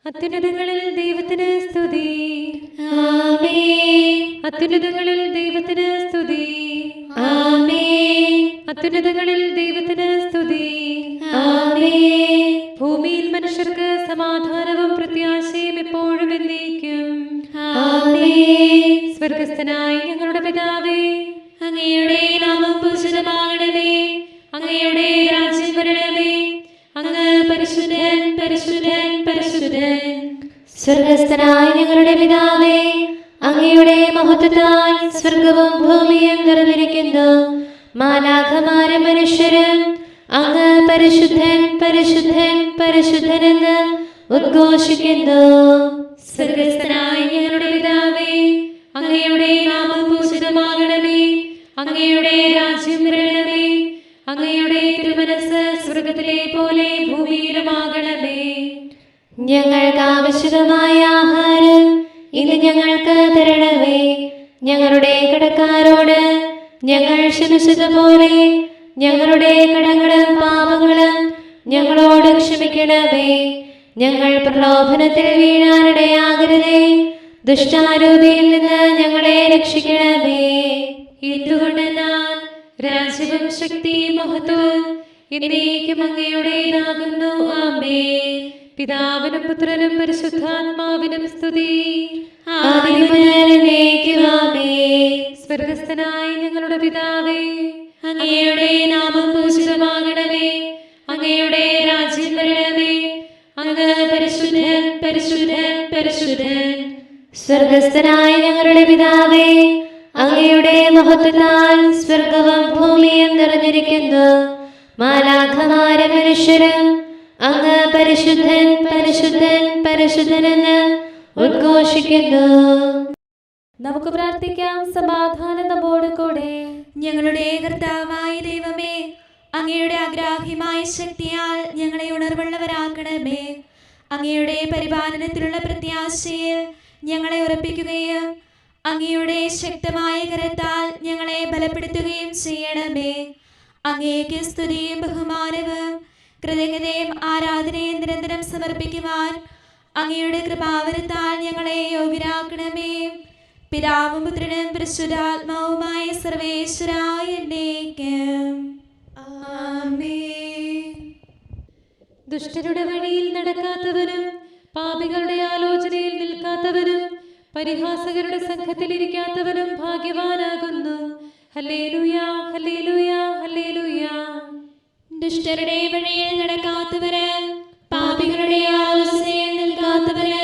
അത്യുന്നതങ്ങളിൽ ദൈവത്തിന് സ്തുതി. ആമേൻ. അത്യുന്നതങ്ങളിൽ ദൈവത്തിന് സ്തുതി. ആമേൻ. അത്യുന്നതങ്ങളിൽ ദൈവത്തിന് സ്തുതി. ആമേൻ. ഭൂമിയിൽ മനുഷ്യർക്ക് സമാധാനവും പ്രത്യാശയും എപ്പോഴും എന്നേക്കും. ആമേൻ. സ്വർഗസ്ഥനായ ഞങ്ങളുടെ പിതാവേ, അങ്ങയുടെ നാമം പൂജിതമാകണമേ. അങ്ങയുടെ രാജ്യം വരണമേ. അങ്ങ് പരിശുദ്ധൻ, പരിശുദ്ധൻ, പരിശുദ്ധൻ. സ്വർഗസ്ഥനായ ഞങ്ങളുടെ പിതാവേ, അങ്ങയുടെ മഹത്വത്താൽ സ്വർഗവും ഭൂമിയും നിറഞ്ഞിരിക്കുന്നു. മാലാഖമാരും മനുഷ്യരും അങ്ങ് പരിശുദ്ധൻ, പരിശുദ്ധൻ, പരിശുദ്ധനെന്ന് ഉദ്ഘോഷിക്കുന്നു. സ്വർഗസ്ഥനായ ഞങ്ങളുടെ പിതാവേ, അങ്ങയുടെ നാമം പൂജിതമാകണമേ. അങ്ങയുടെ രാജ്യം വരണമേ. അങ്ങയുടെ തിരുമനസ്സ് സ്വർഗത്തിലെ പോലെ ഭൂമിയിലുമാകണമേ. ഞങ്ങൾക്ക് ആവശ്യമായ ആഹാരം ഇന്ന് ഞങ്ങൾക്ക് തരണമേ. ഞങ്ങളുടെ കടക്കാരോട് ഞങ്ങൾ ക്ഷമിച്ചതുപോലെ ഞങ്ങളുടെ കടങ്ങളും പാപങ്ങളും ഞങ്ങളോട് ക്ഷമിക്കണമേ. ഞങ്ങൾ പ്രലോഭനത്തിൽ വീഴാനിടയാകരുതേ. ദുഷ്ടാരൂപിയിൽ നിന്ന് ഞങ്ങളെ രക്ഷിക്കണമേ. എന്തുകൊണ്ടെന്നാൽ രാജ്യവും ശക്തിയും മഹത്വവും എന്നേക്കും അങ്ങയുടേതാകുന്നു. ആമേൻ. പിതാവിനും പുത്രനും പരിശുദ്ധാത്മാവിനും സ്തുതി. ആദിയും മുതൽ എന്നേക്കും ആമേൻ. സ്വർഗസ്ഥനായ ഞങ്ങളുടെ പിതാവേ, അങ്ങയുടെ നാമം പൂജിതമാകണമേ. അങ്ങയുടെ രാജ്യം വരണമേ. അങ്ങ് പരിശുദ്ധൻ, പരിശുദ്ധൻ, പരിശുദ്ധൻ. സ്വർഗസ്ഥനായ ഞങ്ങളുടെ പിതാവേ, അങ്ങയുടെ മഹത്വത്താൽ സ്വർഗവും ഭൂമിയും നിറഞ്ഞിരിക്കുന്നു. മാലാഖമാരും മനുഷ്യരും അങ്ങ് പരിശുദ്ധൻ, പരിശുദ്ധൻ, പരിശുദ്ധനെന്ന് ഉദ്ഘോഷിക്കുന്നു. നമുക്ക് പ്രാർത്ഥിക്കാം. സമാധാനം നമ്മോട് കൂടെ. ഞങ്ങളുടെ കർത്താവായ ദൈവമേ, അങ്ങയുടെ അഗ്രാഹ്യമായ ശക്തിയാൽ ഞങ്ങളെ ഉണർവുള്ളവരാക്കണമേ. അങ്ങയുടെ പരിപാലനത്തിലുള്ള പ്രത്യാശയിൽ ഞങ്ങളെ ഉറപ്പിക്കുകയും അങ്ങയുടെ ശക്തമായ കരത്താൽ ഞങ്ങളെ ബലപ്പെടുത്തുകയും ചെയ്യണമേ. അങ്ങേക്ക് സ്തുതിയും ബഹുമാനവും കൃതജ്ഞതയും ആരാധനയും നിരന്തരം സമർപ്പിക്കുവാൻ അങ്ങയുടെ കൃപാവരത്താൽ ഞങ്ങളെ യോഗ്യരാക്കണമേ. പിതാവും പുത്രനും പരിശുദ്ധാത്മാവുമായ സർവേശ്വരായ എന്നേക്കും ആമേൻ. ദുഷ്ടരുടെ വഴിയിൽ നടക്കാത്തവനും പാപികളുടെ ആലോചനയിൽ നിൽക്കാത്തവനും പരിഹാസകരുടെ സംഘത്തിൽ ഇരിക്കാത്തവനും ഭാഗ്യവാനാകുന്നു. ഹല്ലേലൂയ, ഹല്ലേലൂയ, ഹല്ലേലൂയ. ദുഷ്ടരുടെ വഴിയിൽ നടക്കാത്തവര്, പാപികളുടെ ആലോചനയിൽ നിൽക്കാത്തവര്,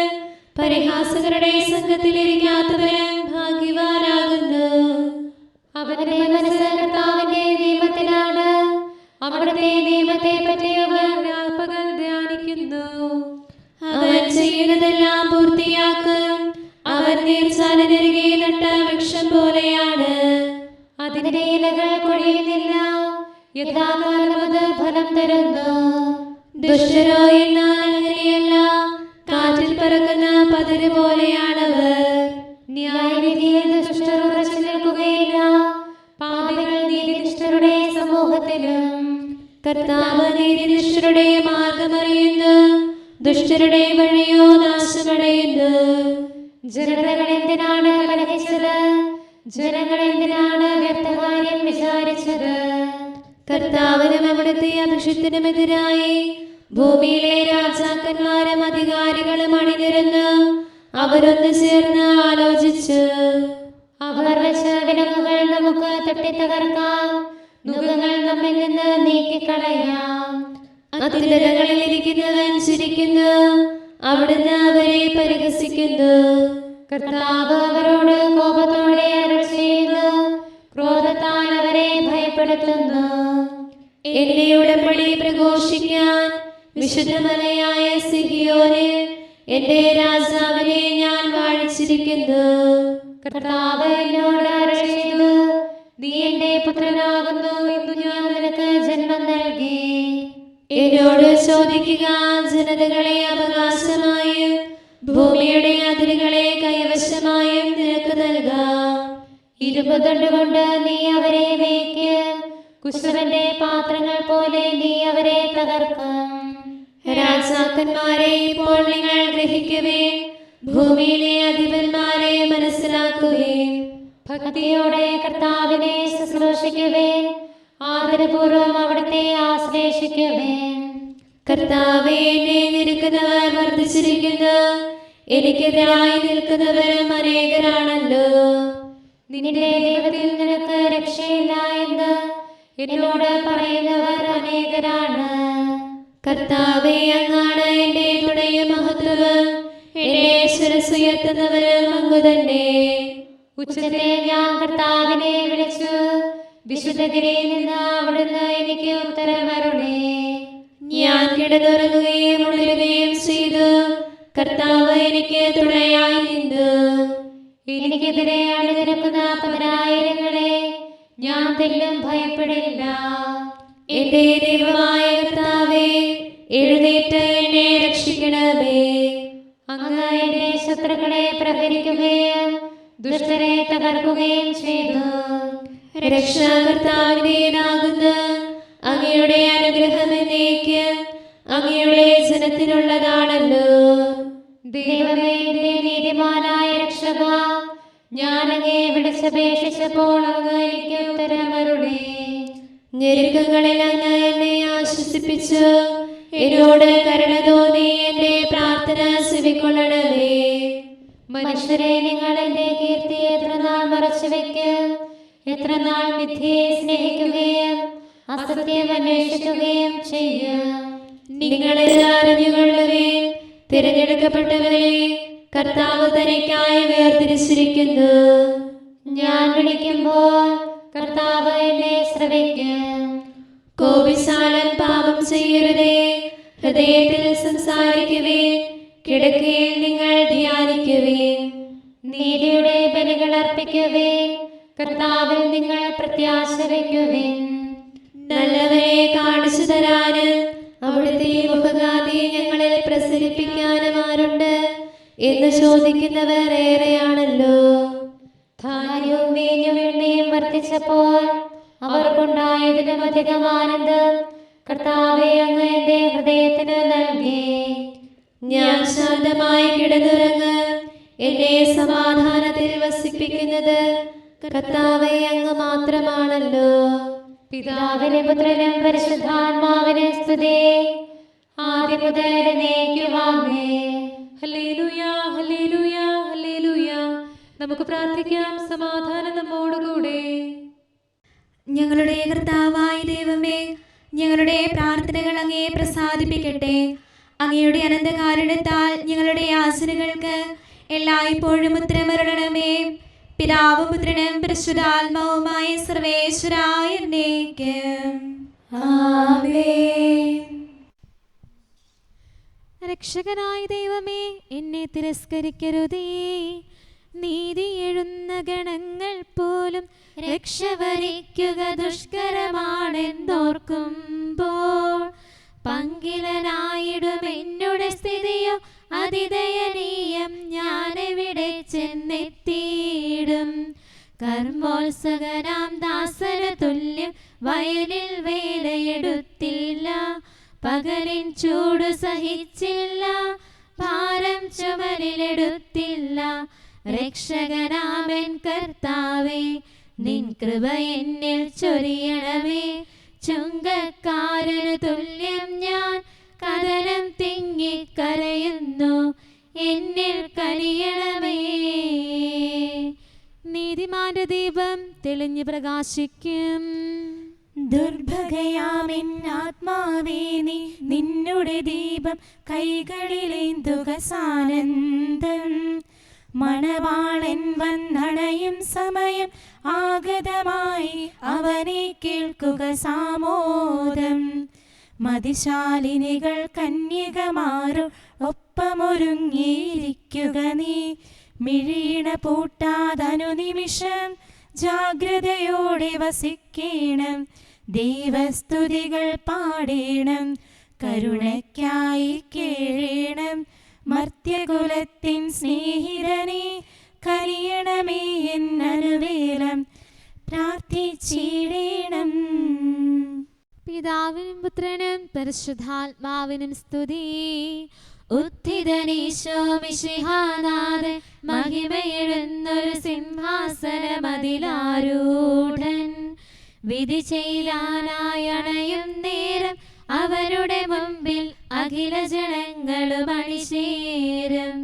പരിഹാസകരുടെ സംഘത്തിൽ ഇരിക്കാത്തവര് ഭാഗ്യവാനാകുന്നു. അവന്റെ മനസ്സ് കർത്താവിന്റെ നിയമത്തിലാണ്. അവിടുത്തെ നിയമത്തെ പറ്റി അവൻ രാപ്പകൽ ധ്യാനിക്കുന്നു. അവൻ ചെയ്യുന്നതെല്ലാം പൂർത്തിയാക്കും. അവൻ നീർച്ചാലിനരികെ നട്ട വൃക്ഷം പോലെയാണ്. അതിന്റെ ഇലകൾ കൊഴിയുന്നില്ല. യഥാകാലം അത് ഫലം തരുന്നു. ദുഷ്ടരോ എന്നാൽ അങ്ങനെയല്ല. കാറ്റിൽ പറക്കുന്ന പതിര് പോലെയാണവർ. ന്യായവിധിയിൽ ദുഷ്ടർ ഉറച്ചു നിൽക്കുകയില്ല. പാപികൾ നീതിനിഷ്ഠരുടെ സമൂഹത്തിലും. കർത്താവ് നീതിനിഷ്ഠരുടെ മാർഗമറിയുന്നു. ദുഷ്ടരുടെ വഴിയോ നാശമടയുന്നു. ജനതകൾ എന്തിനാണ് കലഹിച്ചത്? ജനങ്ങൾ എന്തിനാണ് വ്യർത്ഥകാര്യം വിചാരിച്ചത്? കർത്താവിനും അവിടുത്തെ അഭിഷിക്തനുമെതിരായി ഭൂമിയിലെ രാജാക്കന്മാരും അധികാരികളും അണിനിരന്ന് അവരൊന്ന് ചേർന്ന് ആലോചിച്ചു. അവർ വെച്ച വിലങ്ങുകൾ നമുക്ക് തട്ടിത്തകർക്കാം. നുകങ്ങൾ നമ്മിൽ നിന്ന് നീക്കിക്കളയാം. അത്യുന്നതങ്ങളിൽ ഇരിക്കുന്നവൻ ചിരിക്കുന്നു. അവിടുന്ന് അവരെ പരിഹസിക്കുന്നു. കർത്താവ് അവരോട് കോപത്തോടെ അരുളി ചെയ്യുന്നു. ക്രോധത്താൽ അവരെ ഭയപ്പെടുത്തുന്നു. എന്റെ ഉടമ്പടി പ്രഘോഷിക്കാൻ വിശുദ്ധമലയായ സിഹിയോനിൽ എന്റെ രാജാവിനെ ഞാൻ വാഴിച്ചിരിക്കുന്നു. കർത്താവ് എന്നോട് അരുളി ചെയ്തു, നീ എന്റെ പുത്രനാകുന്നു. ഇന്നു ഞാൻ നിനക്ക് ജന്മം നൽകി. എന്നോട് ചോദിക്കുക, ജനതകളെ അവകാശമായും ഭൂമിയുടെ അതിരുകളെ കൈവശമായും നിനക്ക് നൽകാം. ഇരുപതണ്ട് കൊണ്ട് നീ അവരെ വേയ്ക്ക്. കുശവന്റെ പാത്രങ്ങൾ പോലെ നീ അവരെ തകർക്കും. രാജാക്കന്മാരെ ഇപ്പോൾ നിങ്ങൾ ഗ്രഹിക്കുവേ, ഭൂമിയിലെ അധിപന്മാരെ മനസ്സിലാക്കുവേ. ഭക്തിയോടെ കർത്താവിനെ ശുശ്രൂഷിക്കുവേ, ആദരപൂർവം അവിടുത്തെ ആശ്ലേഷിക്കുവേ. കർത്താവേ, എന്നെ ഞെരുക്കുന്നവർ വർദ്ധിച്ചിരിക്കുന്നു, എനിക്കെതിരായി നിൽക്കുന്നവരും അനേകരാണല്ലോ. നിന്റെ ദൈവത്തിൽ നിനക്ക് രക്ഷയില്ല എന്ന് എന്നോട് പറയുന്നവർ അനേകരാണ്. കർത്താവേ, അങ്ങാണ് എന്റെ തുണയും മഹത്വവും, എന്നെ ശിരസ്സുയർത്തുന്നവരും അങ്ങ് തന്നെ. ഉച്ചത്തിൽ ഞാൻ കർത്താവിനെ വിളിച്ചു, വിശുദ്ധഗിരിയിൽ നിന്ന് അവിടുന്ന് എനിക്ക് ഉത്തരമരുളി. ഞാൻ കിടന്നുറങ്ങുകയും ഉണരുകയും ചെയ്തു, കർത്താവ് എനിക്ക് തുണയായി നിന്നു. എനിക്കെതിരെ അണിനിരക്കുന്ന 10,000-ങ്ങളെ ഞാൻ തെല്ലും ഭയപ്പെടില്ല. എന്റെ ദൈവമായ കർത്താവേ, എഴുന്നേറ്റ് എന്നെ രക്ഷിക്കണമേ. അങ്ങ് എന്റെ ശത്രുക്കളെ പ്രഹരിക്കുകയും ദുഷ്ടരെ തകർക്കുകയും ചെയ്തു. രക്ഷാകർത്താവിനാകുന്നു, അങ്ങയുടെ അനുഗ്രഹം എന്നേക്ക് അങ്ങയുടെ ജനത്തിനുള്ളതാണല്ലോ. ദൈവമേ, എന്റെ നീതിമാനായ രക്ഷക, ഞാൻ അങ്ങേ വിളിച്ചപേക്ഷിച്ചപ്പോൾ അങ്ങ് എനിക്ക് ഉത്തരമരുളി. ഞെരുക്കങ്ങളിൽ അങ്ങ് എന്നെ ആശ്വസിപ്പിച്ചു, എന്നോട് കരുണ തോന്നി എന്റെ പ്രാർത്ഥന ചെവിക്കൊള്ളണമേ. മനുഷ്യരെ, നിങ്ങൾ എന്റെ കീർത്തി എത്രനാൾ മറച്ചുവെക്കും? എത്രനാൾ മിഥ്യയെ സ്നേഹിക്കുകയും അസത്യം അന്വേഷിക്കുകയും ചെയ്യും? നിങ്ങളിൽ അറിഞ്ഞുകൊള്ളുകയും തിരഞ്ഞെടുക്കപ്പെട്ടവരെ കർത്താവ് തനിക്കായി വേർതിരിച്ചിരിക്കുന്നു. ഞാൻ വിളിക്കുമ്പോൾ കർത്താവ് എന്നെ ശ്രവിക്കും. കോപിശാലൻ പാപം ചെയ്യരുതേ, ഹൃദയത്തിൽ സംസാരിക്കുവേ, കിടക്കയിൽ നിങ്ങൾ ധ്യാനിക്കുവേ. നീതിയുടെ ബലികൾ അർപ്പിക്കുവേ, കർത്താവിൽ നിങ്ങൾ പ്രത്യാശ വയ്ക്കുവേ. നല്ലവരെ കാണിച്ചു തരാന് അവിടുത്തെ മുഖകാന്തി ഞങ്ങളിൽ പ്രസരിപ്പിക്കാനും ആരുണ്ട് എന്ന് ചോദിക്കുന്നവർ ഏറെയാണല്ലോ. ധാന്യവും വീഞ്ഞും എണ്ണയും വർദ്ധിച്ചപ്പോൾ അവർക്കുണ്ടായതിനും അധികം ആനന്ദം കർത്താവേ അങ്ങ് എന്റെ ഹൃദയത്തിന് നൽകി. ഞാൻ ശാന്തമായി കിടന്നുറങ്ങ്, എന്നെ സമാധാനത്തിൽ വസിപ്പിക്കുന്നത് കർത്താവേ അങ്ങ് മാത്രമാണല്ലോ. പിതാവിനും പുത്രനും പരിശുദ്ധാത്മാവിനും സ്തുതി, ആദ്യം മുതൽ എന്നേക്കുമാമേൻ. ഹല്ലേലൂയ, ഹല്ലേലൂയ, ഹല്ലേലൂയ. നമുക്ക് പ്രാർത്ഥിക്കാം. സമാധാനം നമ്മോടുകൂടെ. ഞങ്ങളുടെ കർത്താവായ ദൈവമേ, ഞങ്ങളുടെ പ്രാർത്ഥനകൾ അങ്ങയെ പ്രസാദിപ്പിക്കട്ടെ. അങ്ങയുടെ അനന്തകാരുണ്യത്താൽ ഞങ്ങളുടെ യാചനകൾക്ക് എല്ലായ്പ്പോഴും ഉത്തരമരുളണമേ. പിതാവും പുത്രനും പരിശുദ്ധാത്മാവുമായ സർവേശ്വരായ എന്നേക്കും ആമേൻ. രക്ഷകനായ ദൈവമേ, എന്നെ തിരസ്കരിക്കരുതേ. നീതി എഴുന്ന ഗണങ്ങൾ പോലും രക്ഷ വരിക്കുക ദുഷ്കരമാണെന്നോർക്കുമ്പോൾ പങ്കിലനായിടും എന്നോട് സ്ഥിതിയോ അതിദയനീയം. ഞാനെവിടെ ചെന്നെത്തിയിടും? കർമ്മോത്സകനാം ദാസന തുല്യം വയലിൽ വേലയെടുത്തില്ല. പകലിൻ ചൂട് സഹിച്ചില്ല, ഭാരം ചുമലിലെടുത്തില്ല. രക്ഷകനാമൻ കർത്താവേ, നിൻ കൃപ എന്നിൽ ചൊരിയണമേ. ചുങ്കക്കാരന് തുല്യം ഞാൻ കഥനം തിങ്ങിക്കരയുന്നു, എന്നിൽ കനിയണമേ. നീതിമാന്റെ ദീപം തെളിഞ്ഞു പ്രകാശിക്കും. ദുർഭഗയാമെന്നാത്മാവേ, നീ നിന്നുടെ ദീപം കൈകളിലേന്തുക സാനന്ദം. മണവാളൻ വന്നണയും സമയം ആഗതമായി, അവനെ കേൾക്കുക സാമോദം. മതിശാലിനികൾ കന്യകമാരോ ഒപ്പമൊരുങ്ങിയിരിക്കുക നീ. മിഴീണ പൂട്ടാതനുനിമിഷം ജാഗ്രതയോടെ വസിക്കണം. ദൈവസ്തുതികൾ പാടേണം, കരുണയ്ക്കായി കേഴേണം. മർത്യകുലത്തിൻ സ്നേഹിതനെ കനിയണമേ എന്നനുവേലം പ്രാർത്ഥിച്ചിടേണം. പിതാവിനും പുത്രനും പരിശുദ്ധാത്മാവിനും സ്തുതി. ഉത്ഥിതനീശോ മിശിഹാനാഥൻ മഹിമയെഴുന്നൊരു സിംഹാസനമതിലാരൂഢൻ. വിധി ചെയ്യാനായി അണയും നേരം അവരുടെ മുമ്പിൽ അഖില ജനങ്ങളും അണിചേരും.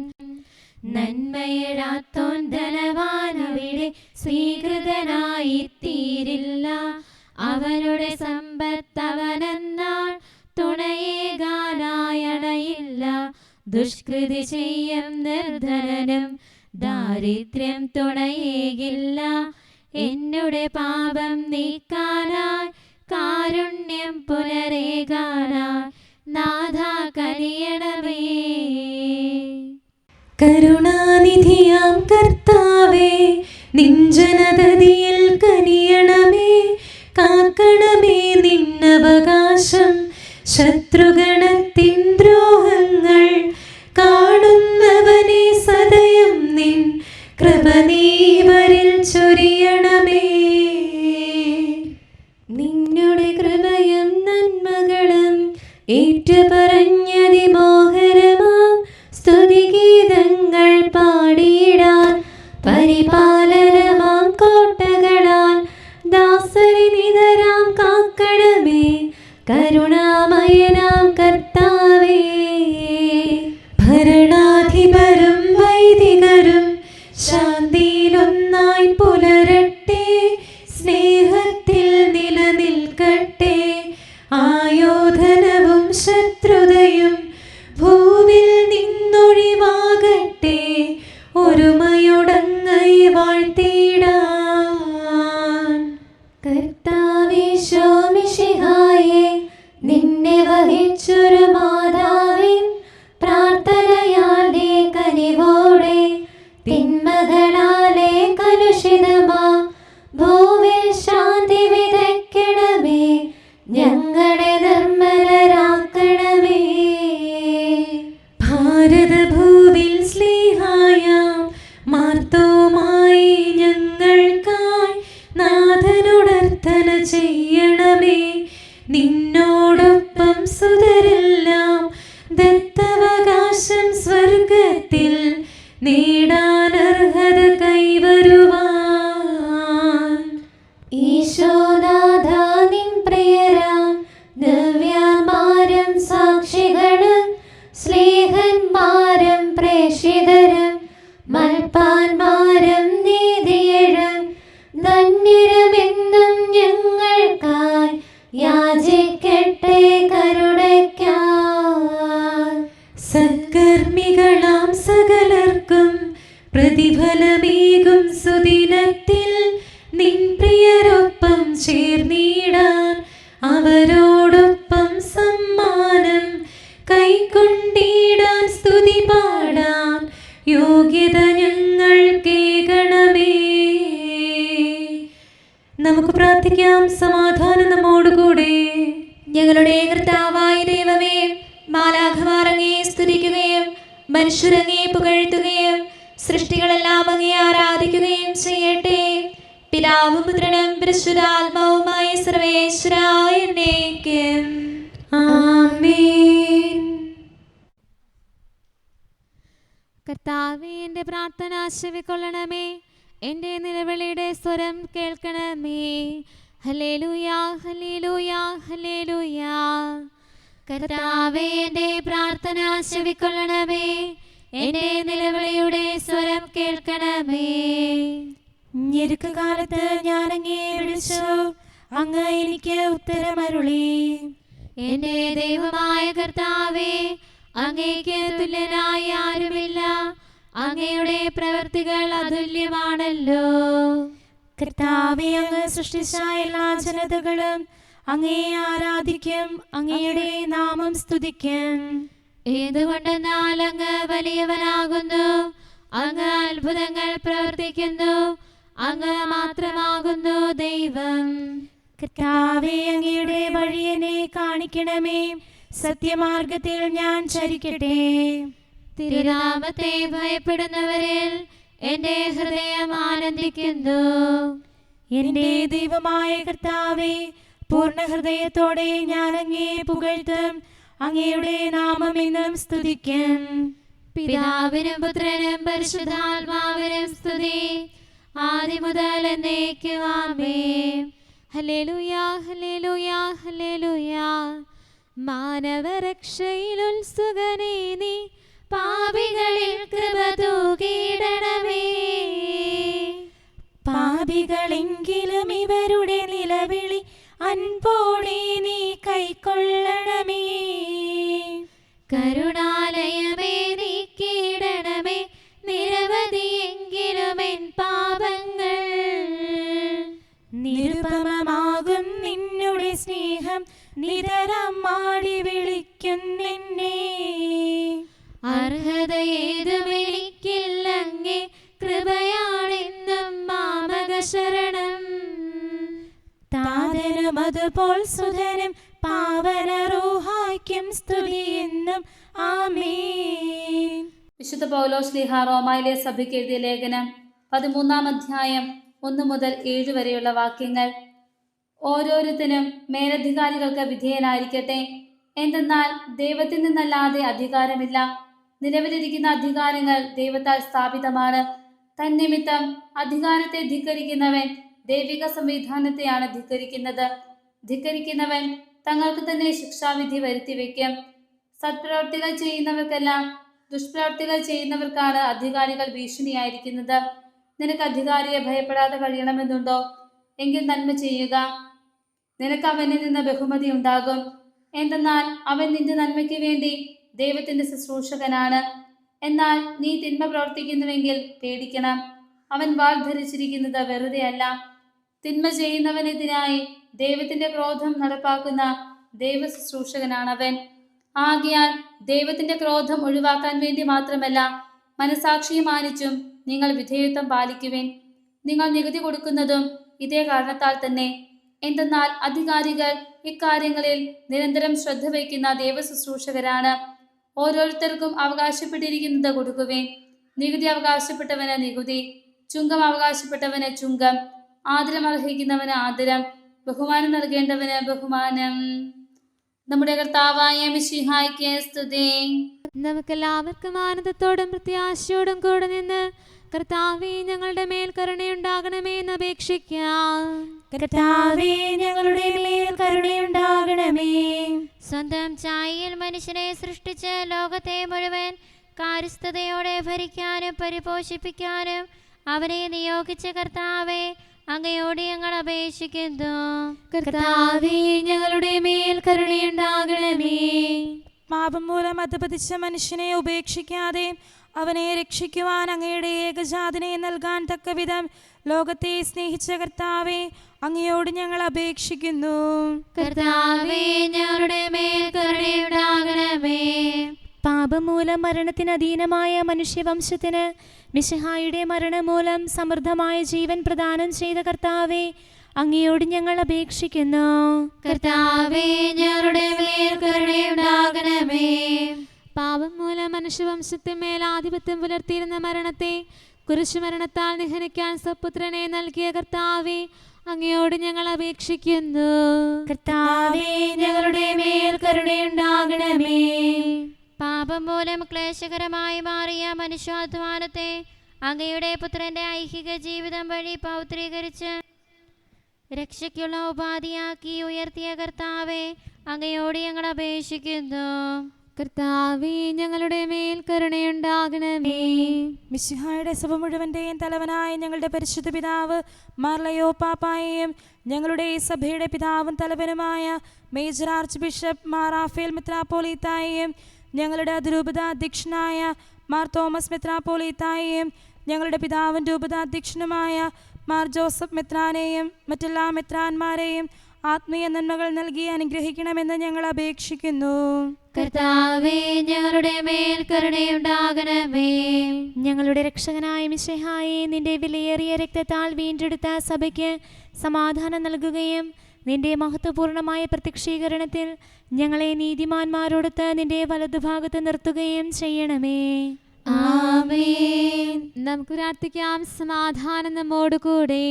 നന്മയെഴാത്തോൻ ധനവാനവിടെ സ്വീകൃതനായി തീരില്ല. അവരുടെ സമ്പത്ത് അവനെന്നാൾ തുണയേകാനായി അണയില്ല. ദുഷ്കൃതി ചെയ്യും നിർധനനും ദാരിദ്ര്യം തുണയേകില്ല. എന്നുടെ പാപം നീക്കാനായി കാരുണ്യം പുനരേകാനായി നാഥ കനിയണമേ. കരുണാനിധിയാം കർത്താവേ, നിൻ ജനതതിയിൽ കനിയണമേ. കാക്കണമേ നിന്നവകാശം, ശത്രുഗണത്തിൻ ദ്രോഹങ്ങൾ കാണുന്നവനെ സദയം നിൻ കൃപ നീവരിൽ ചൊരിയണമേ. നിന്നുടെ കൃപയും നന്മകളും ഏറ്റുപറഞ്ഞതിമോഹരമാം സ്തുതിഗീതങ്ങൾ പാടിയിടാൻ പരിപാലനമാം കോട്ടകളാൽ ദാസരി നിതരാം കാക്കണമേ. കരുണാമയനാം കർത്താവേ, ഭരണാധിപരും വൈദികരും ശാന്തിയിലൊന്നായി പുലരട്ടെ. സ്നേഹത്തിൽ നിലനിൽക്കട്ടെ. ആയോധനവും ശത്രുതയും ഭൂവിൽ നിന്നൊഴിവാകട്ടെ. ഒരുമയുടങ്ങൈ വാഴ്ത്തിടാൻ. കർത്താവേ ശോമിശിഹായേ, നിന്നെ വഹിച്ചൊരു മാതാവിൻ പ്രാർത്ഥനയാലെ കനിവോടെ തിന്മകളാലെ കലുഷിതമാ ഭൂവിൽ ശാന്തി വിതയ്ക്കണമേ. ഞങ്ങളെ നിർമ്മലരാക്കണമേ. ഭാരതഭൂവിൽ സ്ലീഹായാം മാർത്തോമായി ഞങ്ങൾക്കായി നാഥനുടർത്തന ചെയ്യണമേ. നിന്നോടൊപ്പം സുതരെല്ലാം ദത്തവകാശം സ്വർഗത്തിൽ നേടാനർഹത കൈവരുവാൻ. ഈശോനാഥ നിൻ പ്രിയരാം ദിവ്യന്മാരും സാക്ഷികളും സ്നേഹന്മാരും പ്രേക്ഷിതരും മൽപ്പാന്മാരും നീതിയഴും ധന്യരുമെന്നും ഞങ്ങൾക്കായി യാചിക്കട്ടെ കരുണയ്ക്കായി. സത്കർമ്മികളാം സകലർക്കും പ്രതിഫലമേകും സുദിനത്തിൽ നിൻ പ്രിയരൊപ്പം ചേർന്നിടാൻ അവരോടൊപ്പം സമ്മാനം കൈക്കൊണ്ടിടാൻ സ്തുതി പാടാൻ യോഗ്യത ഞങ്ങൾ കേൾക്കണമേ. നമുക്ക് പ്രാർത്ഥിക്കാം. സമാധാനം നമ്മോടുകൂടെ. ഞങ്ങളുടെ കർത്താവായ ദൈവമേ, മാലാഖമാർ അങ്ങയെ സ്തുതിക്കുകയും മനുഷ്യരങ്ങയെ പുകഴ്ത്തുകയും സൃഷ്ടികളെല്ലാം അങ്ങയെ ആരാധിക്കുകയും ചെയ്യട്ടെ. പിതാവും പുത്രനും പരിശുദ്ധാത്മാവുമായ സർവേശ്വരായ എന്നേക്കും ആമേൻ. കർത്താവേ, എൻ്റെ പ്രാർത്ഥന ചെവിക്കൊള്ളണമേ. എൻ്റെ നിലവിളിയുടെ സ്വരം കേൾക്കണമേ. ഹല്ലേലൂയാ, ഹല്ലേലൂയാ, ഹല്ലേലൂയാ. കർത്താവേ, എൻ്റെ പ്രാർത്ഥന ചെവിക്കൊള്ളണമേ. എൻ്റെ നിലവിളിയുടെ സ്വരം കേൾക്കണമേ. ഞെരുക്കകാലത്ത് ഞാൻ അങ്ങയെ വിളിച്ചു, അങ്ങ് എനിക്ക് ഉത്തരമരുളി. എൻ്റെ ദൈവമായ കർത്താവേ, അങ്ങേക്ക് തുല്യനായി ആരുമില്ല. അങ്ങയുടെ പ്രവൃത്തികൾ അതുല്യമാണല്ലോ. കർത്താവേ, അങ്ങ് സൃഷ്ടിച്ച എല്ലാ ജനതകളും അങ്ങയെ ആരാധിക്കും, അങ്ങയുടെ നാമം സ്തുതിക്കും. എന്തുകൊണ്ടെന്നാൽ അങ്ങ് വലിയവനാകുന്നു. അങ്ങ് അത്ഭുതങ്ങൾ പ്രവർത്തിക്കുന്നു. അങ്ങ് മാത്രമാകുന്നു ദൈവം. കർത്താവേ, അങ്ങയുടെ വഴി എന്നെ കാണിക്കണമേ. സത്യമാർഗത്തിൽ ഞാൻ ചരിക്കട്ടെ. തിരുനാമത്തെ ഭയപ്പെടുന്നവരിൽ എൻ്റെ ഹൃദയം ആനന്ദിക്കുന്നു. എന്റെ ദൈവമായ കർത്താവേ, പൂർണ്ണ ഹൃദയത്തോടെ ഞാൻ അങ്ങയെ പുകഴ്ത്തും. അങ്ങയുടെ നാമം എന്നും സ്തുതിക്കും. പിതാവിനും പുത്രനും പരിശുദ്ധാത്മാവിനും സ്തുതി, ആദ്യം മുതൽ എന്നേക്കും ആമേൻ. ഹല്ലേലൂയ ഹല്ലേലൂയ ഹല്ലേലൂയ. മാനവരക്ഷയിൽ ഉത്സുകനേ നീ, പാപികളിൽ കൃപ തൂകിയിടണമേ. പാപികളെങ്കിലും ഇവരുടെ നിലവിളി അൻപോടെ നീ കൈക്കൊള്ളണമേ. കരുണാലയമേ നീക്കിയിടണമേ, നിരവധിയെങ്കിലും എൻ പാപങ്ങൾ. നിരുപമമാകും നിന്നുടെ സ്നേഹം നിതരം മാടി വിളിക്കുന്നെന്നെ. അർഹതയേതുമെനിക്കില്ലങ്ങേ, കൃപയാണെന്നും മാമക ശരണം. താതനും അതുപോൽ സുതനും പാവന റൂഹായ്ക്കും സ്തുതിയെന്നും ആമേൻ. വിശുദ്ധ പൗലോസ് ശ്ലീഹ റോമായിലെ സഭയ്ക്ക് എഴുതിയ ലേഖനം 13-ാം അധ്യായം 1 മുതൽ 7 വരെയുള്ള വാക്യങ്ങൾ. ഓരോരുത്തരും മേലധികാരികൾക്ക് വിധേയനായിരിക്കട്ടെ. എന്തെന്നാൽ ദൈവത്തിൽ നിന്നല്ലാതെ അധികാരമില്ല. നിലവിലിരിക്കുന്ന അധികാരങ്ങൾ ദൈവത്താൽ സ്ഥാപിതമാണ്. തന്നിമിത്തം അധികാരത്തെ ധിക്കരിക്കുന്നവൻ ദൈവിക സംവിധാനത്തെയാണ് ധിക്കരിക്കുന്നത്. ധിക്കരിക്കുന്നവൻ തങ്ങൾക്ക് തന്നെ ശിക്ഷാവിധി വരുത്തിവെക്കും. സത്പ്രവർത്തികൾ ചെയ്യുന്നവർക്കെല്ലാം ദുഷ്പ്രവർത്തികൾ ചെയ്യുന്നവർക്കാണ് അധികാരികൾ ഭീഷണിയായിരിക്കുന്നത്. നിനക്ക് അധികാരിയെ ഭയപ്പെടാതെ കഴിയണമെന്നുണ്ടോ? എങ്കിൽ നന്മ ചെയ്യുക. നിനക്ക് അവനിൽ നിന്ന് ബഹുമതി ഉണ്ടാകും. എന്തെന്നാൽ അവൻ നിന്റെ നന്മയ്ക്ക് വേണ്ടി ദൈവത്തിന്റെ ശുശ്രൂഷകനാണ്. എന്നാൽ നീ തിന്മ പ്രവർത്തിക്കുന്നുവെങ്കിൽ പേടിക്കണം. അവൻ വാൾ ധരിച്ചിരിക്കുന്നത് വെറുതെയല്ല. തിന്മ ചെയ്യുന്നവനെതിരായി ദൈവത്തിന്റെ ക്രോധം നടപ്പാക്കുന്ന ദൈവ ശുശ്രൂഷകനാണവൻ. ആകയാൽ ദൈവത്തിന്റെ ക്രോധം ഒഴിവാക്കാൻ വേണ്ടി മാത്രമല്ല, മനസാക്ഷിയെ മാനിച്ചും നിങ്ങൾ വിധേയത്വം പാലിക്കുവിൻ. നിങ്ങൾ നികുതി കൊടുക്കുന്നതും ഇതേ കാരണത്താൽ തന്നെ. എന്തെന്നാൽ അധികാരികൾ ഇക്കാര്യങ്ങളിൽ നിരന്തരം ശ്രദ്ധ വയ്ക്കുന്ന ദൈവ ശുശ്രൂഷകരാണ്. ഓരോരുത്തർക്കും അവകാശപ്പെട്ടിരിക്കുന്നത് കൊടുക്കുവിൻ. നികുതി അവകാശപ്പെട്ടവന് നികുതി, ചുങ്കം അവകാശപ്പെട്ടവന് ചുങ്കം, ആദരം അർഹിക്കുന്നവന് ആദരം, ബഹുമാനം നൽകേണ്ടവന് ബഹുമാനം. നമ്മുടെ കർത്താവായ മിശിഹായ്ക്ക് സ്തുതി. നമുക്കെല്ലാവർക്കും ആനന്ദത്തോടും പ്രത്യാശയോടും കൂടെ നിന്ന് കർത്താവേ ഞങ്ങളുടെ മേൽ കരുണയുണ്ടാകണമേ എന്ന് അപേക്ഷിക്കാം. കർത്താവേ ഞങ്ങളുടെ മേൽ കരുണയുണ്ടാകണമേ. സ്വന്തം ഛായയിൽ മനുഷ്യനെ സൃഷ്ടിച്ച് ലോകത്തെ മുഴുവൻ കാര്യസ്ഥതയോടെ ഭരിക്കാനും പരിപോഷിപ്പിക്കാനും അവനെ നിയോഗിച്ച കർത്താവേ, അങ്ങയോട് ഞങ്ങൾ അപേക്ഷിക്കുന്നു. കർത്താവേ ഞങ്ങളുടെ മേൽ കരുണയുണ്ടാകണമേ. പാപം മൂലം അധപതിച്ച മനുഷ്യനെ ഉപേക്ഷിക്കാതെ അവനെ രക്ഷിക്കുവാൻ അങ്ങയുടെ ഏകജാതനെ നൽകാൻ തക്കവിധം ലോകത്തെ സ്നേഹിച്ച കർത്താവേ, അങ്ങയോട് ഞങ്ങൾ അപേക്ഷിക്കുന്നു. കർത്താവേ ഞങ്ങളുടെ മേൽ കരുണയുണ്ടാകണമേ. പാപം മൂലം മരണത്തിന് അധീനമായ മനുഷ്യവംശത്തിന് മിശിഹായുടെ മരണം മൂലം സമൃദ്ധമായ ജീവൻ പ്രദാനം ചെയ്ത കർത്താവേ, അങ്ങയോട് ഞങ്ങൾ അപേക്ഷിക്കുന്നു. കർത്താവേ ഞങ്ങളുടെ മേൽ കരുണയുണ്ടാകണമേ. പാപം മൂലം മനുഷ്യവംശത്തെ മേൽ ആധിപത്യം പുലർത്തിയിരുന്ന മരണത്തെ കുരിശുമരണത്താൽ നിഹനിക്കാൻ സ്വപുത്രനെ നൽകിയ കർത്താവേ, അങ്ങയോട് ഞങ്ങൾ അപേക്ഷിക്കുന്നു. കർത്താവേ ഞങ്ങളുടെ മേൽ കരുണയുണ്ടാകണമേ. പാപം മൂലം ക്ലേശകരമായി മാറിയ മനുഷ്യാധ്വാനത്തെ അങ്ങയുടെ പുത്രന്റെ ഐഹിക ജീവിതം വഴി പൗത്രീകരിച്ച് രക്ഷയ്ക്കുള്ള ഉപാധിയാക്കി ഉയർത്തിയ കർത്താവേ, അങ്ങയോട് ഞങ്ങൾ അപേക്ഷിക്കുന്നു. കർത്താവേ ഞങ്ങളുടെ മേൽ കരുണയുണ്ടാകണമേ. മിശിഹായുടെ സഭ മുഴുവന്റെയും തലവനായ ഞങ്ങളുടെ പരിശുദ്ധ പിതാവ് മാർലയോ പാപ്പായെയും ഞങ്ങളുടെ സഭയുടെ പിതാവും തലവനുമായ major archbishop Mar Raphael മെത്രാപ്പോലീത്തായെയും ഞങ്ങളുടെ അതിരൂപതാധ്യക്ഷനായ മാർ തോമസ് മെത്രാപ്പോലീത്തായെയും ഞങ്ങളുടെ പിതാവും രൂപതാധ്യക്ഷനുമായ മാർ ജോസഫ് മെത്രാനെയും മറ്റെല്ലാ മെത്രാന്മാരെയും ആത്മീയ നന്മകൾ നൽകി അനുഗ്രഹിക്കണമെന്ന് ഞങ്ങൾ അപേക്ഷിക്കുന്നു. കർത്താവേ ഞങ്ങളുടെ മേൽ കരുണയുണ്ടാകണമേ. ഞങ്ങളുടെ രക്ഷകനായ മിശിഹായെ, നിന്റെ വിലയേറിയ രക്തത്താൽ വീണ്ടെടുത്ത സഭയ്ക്ക് സമാധാനം നൽകുകയും നിന്റെ മഹത്വപൂർണമായ പ്രത്യക്ഷീകരണത്തിൽ ഞങ്ങളെ നീതിമാന്മാരോടൊത്ത് നിന്റെ വലതുഭാഗത്ത് നിർത്തുകയും ചെയ്യണമേ. ആമേൻ. നമുക്ക് പ്രാർത്ഥിക്കാം. സമാധാനം നമ്മോടുകൂടെ.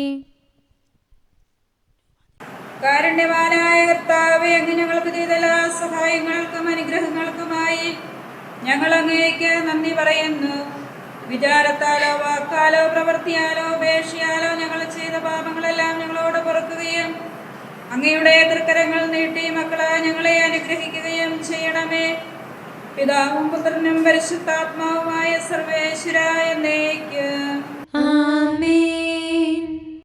കാരുണ്യവാനായ കർത്താവേ, അങ്ങ് ഞങ്ങൾക്ക് ചെയ്ത എല്ലാ സഹായങ്ങൾക്കും അനുഗ്രഹങ്ങൾക്കുമായി ഞങ്ങൾ അങ്ങേക്ക് നന്ദി പറയുന്നു. വിചാരത്താലോ വാക്കാലോ പ്രവൃത്തിയാലോ ഉപേക്ഷയാലോ ഞങ്ങൾ ചെയ്ത പാപങ്ങളെല്ലാം ഞങ്ങളോട് പൊറുക്കുകയും അങ്ങയുടെ തൃക്കരങ്ങൾ നീട്ടി മക്കളെ ഞങ്ങളെ അനുഗ്രഹിക്കുകയും ചെയ്യണമേ. പിതാവും പുത്രനും പരിശുദ്ധാത്മാവുമായ സർവേശ്വരായ എന്നേക്കും